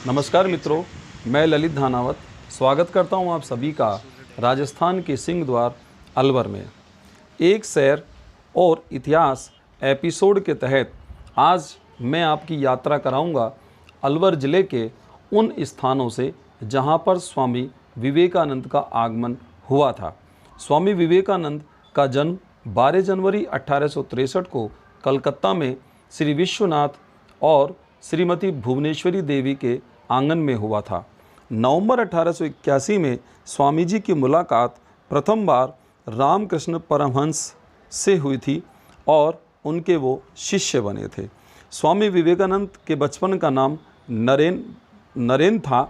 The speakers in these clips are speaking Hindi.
नमस्कार मित्रों, मैं ललित धानावत स्वागत करता हूं आप सभी का राजस्थान के सिंहद्वार अलवर में एक सैर और इतिहास एपिसोड के तहत आज मैं आपकी यात्रा कराऊंगा अलवर ज़िले के उन स्थानों से जहां पर स्वामी विवेकानंद का आगमन हुआ था। स्वामी विवेकानंद का जन्म 12 जनवरी 1863 को कलकत्ता में श्री विश्वनाथ और श्रीमती भुवनेश्वरी देवी के आंगन में हुआ था। नवंबर 1881 में स्वामी जी की मुलाकात प्रथम बार रामकृष्ण परमहंस से हुई थी और उनके वो शिष्य बने थे। स्वामी विवेकानंद के बचपन का नाम नरेन था।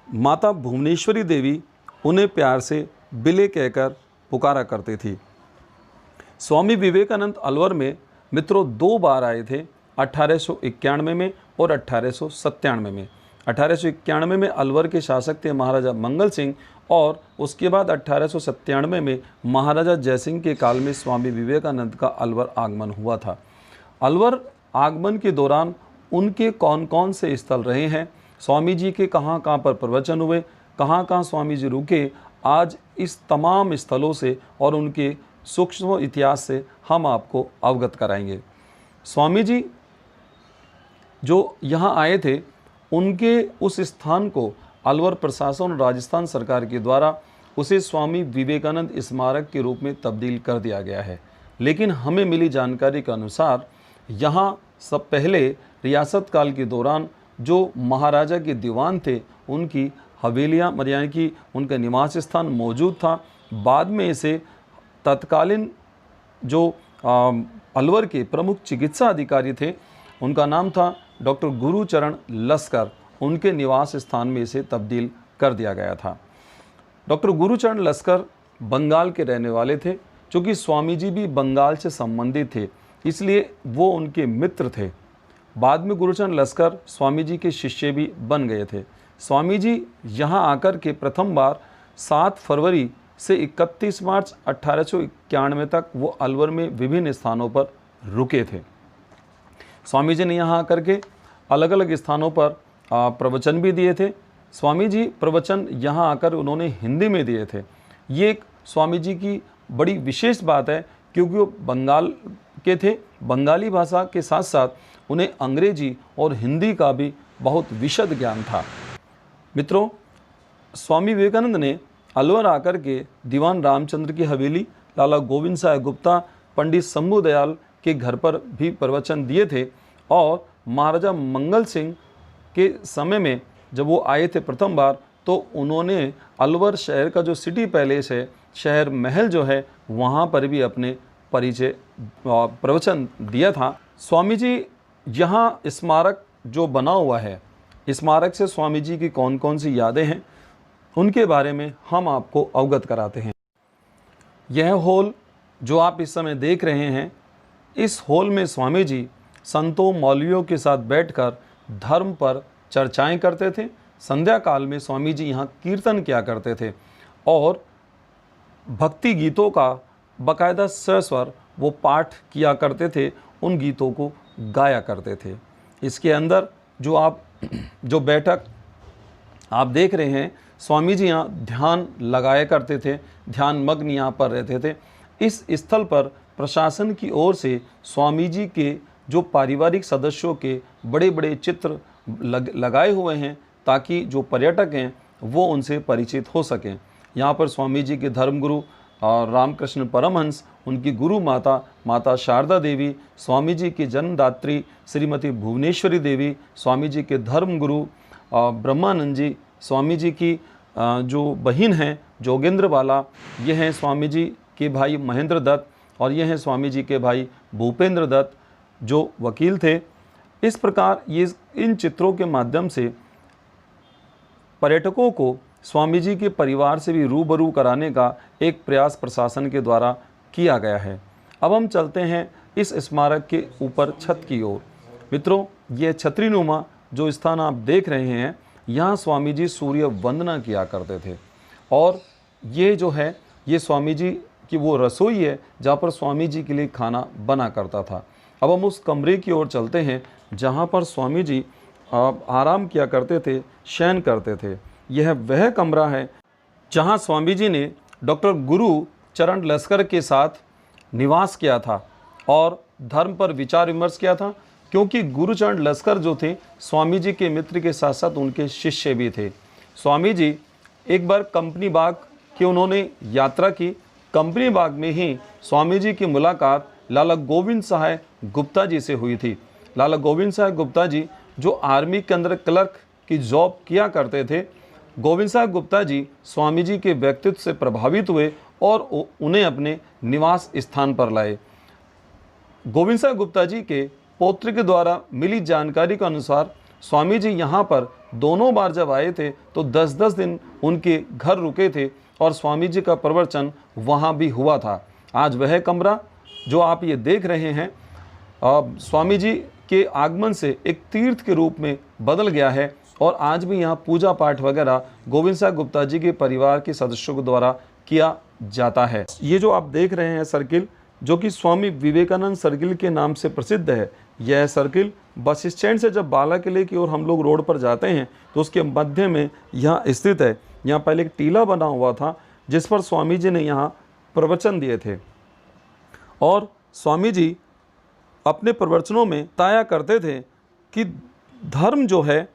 माता भुवनेश्वरी देवी उन्हें प्यार से बिले कहकर पुकारा करती थी। स्वामी विवेकानंद अलवर में मित्रों 2 बार आए थे, 1891 में और 1897 में। 1891 में अलवर के शासक थे महाराजा मंगल सिंह और उसके बाद 1897 में महाराजा जयसिंह के काल में स्वामी विवेकानंद का अलवर आगमन हुआ था। अलवर आगमन के दौरान उनके कौन कौन से स्थल रहे हैं, स्वामी जी के कहाँ कहाँ पर प्रवचन हुए, कहाँ कहाँ स्वामी जी रुके, आज इस तमाम स्थलों से और उनके सूक्ष्म इतिहास से हम आपको अवगत कराएंगे। स्वामी जी जो यहाँ आए थे उनके उस स्थान को अलवर प्रशासन और राजस्थान सरकार के द्वारा उसे स्वामी विवेकानंद स्मारक के रूप में तब्दील कर दिया गया है। लेकिन हमें मिली जानकारी के अनुसार यहाँ सब पहले रियासत काल के दौरान जो महाराजा के दीवान थे उनकी हवेलियाँ यानी कि उनका निवास स्थान मौजूद था। बाद में इसे तत्कालीन जो अलवर के प्रमुख चिकित्सा अधिकारी थे उनका नाम था डॉक्टर गुरुचरण लस्कर, उनके निवास स्थान में इसे तब्दील कर दिया गया था। डॉक्टर गुरुचरण लस्कर बंगाल के रहने वाले थे। चूँकि स्वामी जी भी बंगाल से संबंधित थे इसलिए वो उनके मित्र थे। बाद में गुरुचरण लस्कर स्वामी जी के शिष्य भी बन गए थे। स्वामी जी यहाँ आकर के प्रथम बार 7 फरवरी से 31 मार्च 1891 तक वो अलवर में विभिन्न स्थानों पर रुके थे। स्वामी जी ने यहाँ आकर के अलग अलग स्थानों पर प्रवचन भी दिए थे। स्वामी जी प्रवचन यहाँ आकर उन्होंने हिंदी में दिए थे। ये एक स्वामी जी की बड़ी विशेष बात है क्योंकि वो बंगाल के थे। बंगाली भाषा के साथ साथ उन्हें अंग्रेजी और हिंदी का भी बहुत विशद ज्ञान था। मित्रों, स्वामी विवेकानंद ने अलवर आकर के दीवान रामचंद्र की हवेली, लाला गोविंद साहब गुप्ता, पंडित शंभू दयाल के घर पर भी प्रवचन दिए थे और महाराजा मंगल सिंह के समय में जब वो आए थे प्रथम बार तो उन्होंने अलवर शहर का जो सिटी पैलेस है, शहर महल जो है, वहाँ पर भी अपने परिचय प्रवचन दिया था। स्वामी जी यहाँ स्मारक जो बना हुआ है, स्मारक से स्वामी जी की कौन कौन सी यादें हैं उनके बारे में हम आपको अवगत कराते हैं। यह हॉल जो आप इस समय देख रहे हैं, इस हॉल में स्वामी जी संतों मौलवियों के साथ बैठकर धर्म पर चर्चाएं करते थे। संध्या काल में स्वामी जी यहाँ कीर्तन किया करते थे और भक्ति गीतों का बाकायदा सस्वर वो पाठ किया करते थे, उन गीतों को गाया करते थे। इसके अंदर जो बैठक आप देख रहे हैं, स्वामी जी यहाँ ध्यान लगाया करते थे, ध्यान मग्न यहाँ पर रहते थे। इस स्थल पर प्रशासन की ओर से स्वामी जी के जो पारिवारिक सदस्यों के बड़े बड़े चित्र लगाए हुए हैं ताकि जो पर्यटक हैं वो उनसे परिचित हो सकें। यहाँ पर स्वामी जी के धर्मगुरु और रामकृष्ण परमहंस, उनकी गुरु माता शारदा देवी, स्वामी जी की जन्मदात्री श्रीमती भुवनेश्वरी देवी, स्वामी जी के धर्मगुरु ब्रह्मानंद जी, स्वामी जी की जो बहन हैं जोगेंद्र बाला, ये हैं स्वामी जी के भाई महेंद्र दत्त और ये हैं स्वामी जी के भाई भूपेंद्र दत्त जो वकील थे। इस प्रकार ये इन चित्रों के माध्यम से पर्यटकों को स्वामी जी के परिवार से भी रूबरू कराने का एक प्रयास प्रशासन के द्वारा किया गया है। अब हम चलते हैं इस स्मारक के ऊपर छत की ओर। मित्रों, ये छतरीनुमा जो स्थान आप देख रहे हैं, यहाँ स्वामी जी सूर्य वंदना किया करते थे और ये जो है ये स्वामी जी की वो रसोई है जहाँ पर स्वामी जी के लिए खाना बना करता था। अब हम उस कमरे की ओर चलते हैं जहाँ पर स्वामी जी आराम किया करते थे, शयन करते थे। यह वह कमरा है जहां स्वामी जी ने डॉक्टर गुरु चरण लस्कर के साथ निवास किया था और धर्म पर विचार विमर्श किया था, क्योंकि गुरुचरण लस्कर जो थे स्वामी जी के मित्र के साथ साथ उनके शिष्य भी थे। स्वामी जी एक बार कंपनी बाग की उन्होंने यात्रा की। कंपनी बाग में ही स्वामी जी की मुलाकात लाला गोविंद सहाय गुप्ता जी से हुई थी। लाला गोविंद सहाय गुप्ता जी जो आर्मी के अंदर क्लर्क की जॉब किया करते थे, गोविंद साहब गुप्ता जी स्वामी जी के व्यक्तित्व से प्रभावित हुए और उन्हें अपने निवास स्थान पर लाए। गोविंद साहब गुप्ता जी के पौत्र के द्वारा मिली जानकारी के अनुसार स्वामी जी यहाँ पर दोनों बार जब आए थे तो 10-10 दिन उनके घर रुके थे और स्वामी जी का प्रवचन वहाँ भी हुआ था। आज वह कमरा जो आप ये देख रहे हैं स्वामी जी के आगमन से एक तीर्थ के रूप में बदल गया है और आज भी यहाँ पूजा पाठ वगैरह गोविंद साहब गुप्ता जी के परिवार के सदस्यों के द्वारा किया जाता है। ये जो आप देख रहे हैं सर्किल, जो कि स्वामी विवेकानंद सर्किल के नाम से प्रसिद्ध है, यह सर्किल बस स्टैंड से जब बाला किले की ओर हम लोग रोड पर जाते हैं तो उसके मध्य में यहाँ स्थित है। यहाँ पहले एक टीला बना हुआ था जिस पर स्वामी जी ने यहाँ प्रवचन दिए थे और स्वामी जी अपने प्रवचनों में बताया करते थे कि धर्म जो है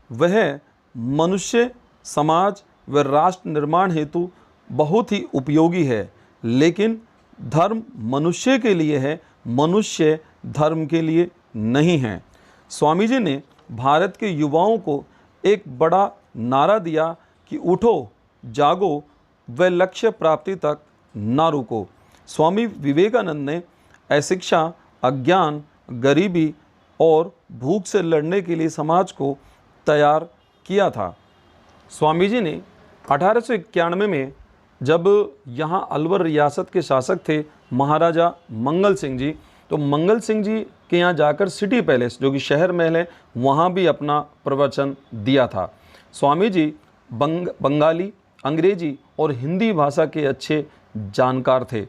वह मनुष्य, समाज व राष्ट्र निर्माण हेतु बहुत ही उपयोगी है, लेकिन धर्म मनुष्य के लिए है, मनुष्य धर्म के लिए नहीं है। स्वामी जी ने भारत के युवाओं को एक बड़ा नारा दिया कि उठो, जागो व लक्ष्य प्राप्ति तक ना रुको। स्वामी विवेकानंद ने अशिक्षा, अज्ञान, गरीबी और भूख से लड़ने के लिए समाज को तैयार किया था। स्वामी जी ने 1891 में जब यहाँ अलवर रियासत के शासक थे महाराजा मंगल सिंह जी, तो मंगल सिंह जी के यहाँ जाकर सिटी पैलेस जो कि शहर महल है वहाँ भी अपना प्रवचन दिया था। स्वामी जी बंगाली, अंग्रेजी और हिंदी भाषा के अच्छे जानकार थे।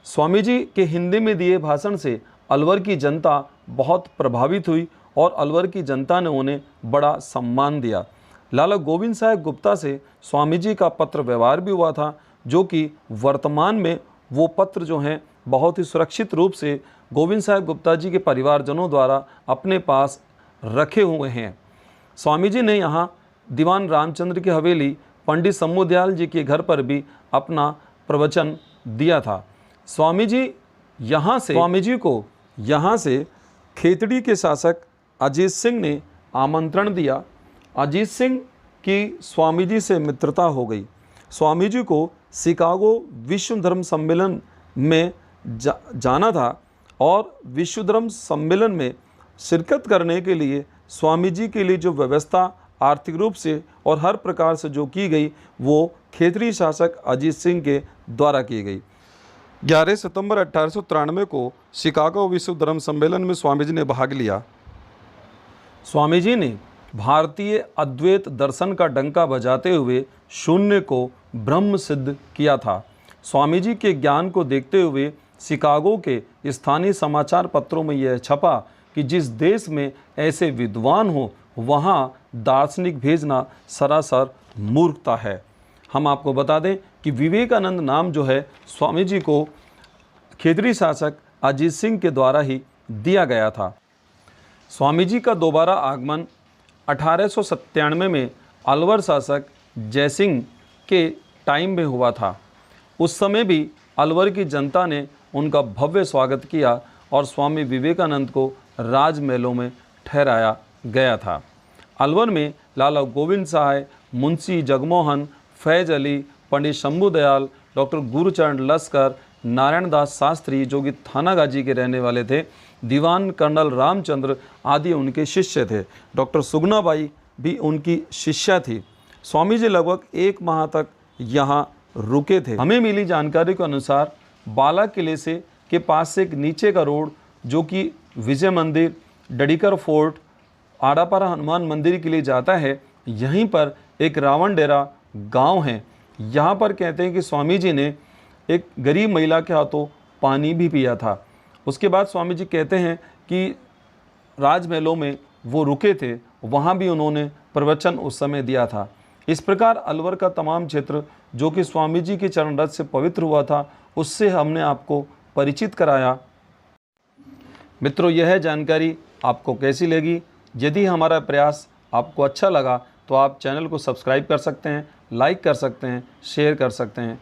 स्वामी जी के हिंदी में दिए भाषण से अलवर की जनता बहुत प्रभावित हुई और अलवर की जनता ने उन्हें बड़ा सम्मान दिया। लाला गोविंद साहब गुप्ता से स्वामी जी का पत्र व्यवहार भी हुआ था, जो कि वर्तमान में वो पत्र जो हैं बहुत ही सुरक्षित रूप से गोविंद साहब गुप्ता जी के परिवारजनों द्वारा अपने पास रखे हुए हैं। स्वामी जी ने यहाँ दीवान रामचंद्र की हवेली पंडित समुदयाल जी के घर पर भी अपना प्रवचन दिया था। स्वामी जी को यहाँ से खेतड़ी के शासक अजीत सिंह ने आमंत्रण दिया। अजीत सिंह की स्वामी जी से मित्रता हो गई। स्वामी जी को शिकागो विश्व धर्म सम्मेलन में जाना था और विश्व धर्म सम्मेलन में शिरकत करने के लिए स्वामी जी के लिए जो व्यवस्था आर्थिक रूप से और हर प्रकार से जो की गई वो खेतरी शासक अजीत सिंह के द्वारा की गई। 11 सितंबर 1893 को शिकागो विश्व धर्म सम्मेलन में स्वामी जी ने भाग लिया। स्वामी जी ने भारतीय अद्वैत दर्शन का डंका बजाते हुए शून्य को ब्रह्म सिद्ध किया था। स्वामी जी के ज्ञान को देखते हुए शिकागो के स्थानीय समाचार पत्रों में यह छपा कि जिस देश में ऐसे विद्वान हो वहाँ दार्शनिक भेजना सरासर मूर्खता है। हम आपको बता दें कि विवेकानंद नाम जो है स्वामी जी को खेतरी शासक अजीत सिंह के द्वारा ही दिया गया था। स्वामी जी का दोबारा आगमन 1897 में अलवर शासक जयसिंह के टाइम में हुआ था। उस समय भी अलवर की जनता ने उनका भव्य स्वागत किया और स्वामी विवेकानंद को राजमहलों में ठहराया गया था। अलवर में लाला गोविंद सहाय, मुंशी जगमोहन, फैज अली, पंडित शंभुदयाल, डॉक्टर गुरुचरण लस्कर, नारायण दास शास्त्री जो कि थानागाजी के रहने वाले थे, दीवान कर्नल रामचंद्र आदि उनके शिष्य थे। डॉक्टर सुगनाबाई भी उनकी शिष्या थी। स्वामी जी लगभग 1 माह तक यहाँ रुके थे। हमें मिली जानकारी के अनुसार बाला किले से के पास से एक नीचे का रोड जो कि विजय मंदिर, डडीकर फोर्ट, आड़ापारा हनुमान मंदिर के लिए जाता है, यहीं पर एक रावण डेरा गांव है। यहाँ पर कहते हैं कि स्वामी जी ने एक गरीब महिला के हाथों पानी भी पिया था। उसके बाद स्वामी जी कहते हैं कि राजमहलों में वो रुके थे वहाँ भी उन्होंने प्रवचन उस समय दिया था। इस प्रकार अलवर का तमाम क्षेत्र जो कि स्वामी जी के चरण रज से पवित्र हुआ था, उससे हमने आपको परिचित कराया। मित्रों, यह जानकारी आपको कैसी लगी? यदि हमारा प्रयास आपको अच्छा लगा तो आप चैनल को सब्सक्राइब कर सकते हैं, लाइक कर सकते हैं, शेयर कर सकते हैं।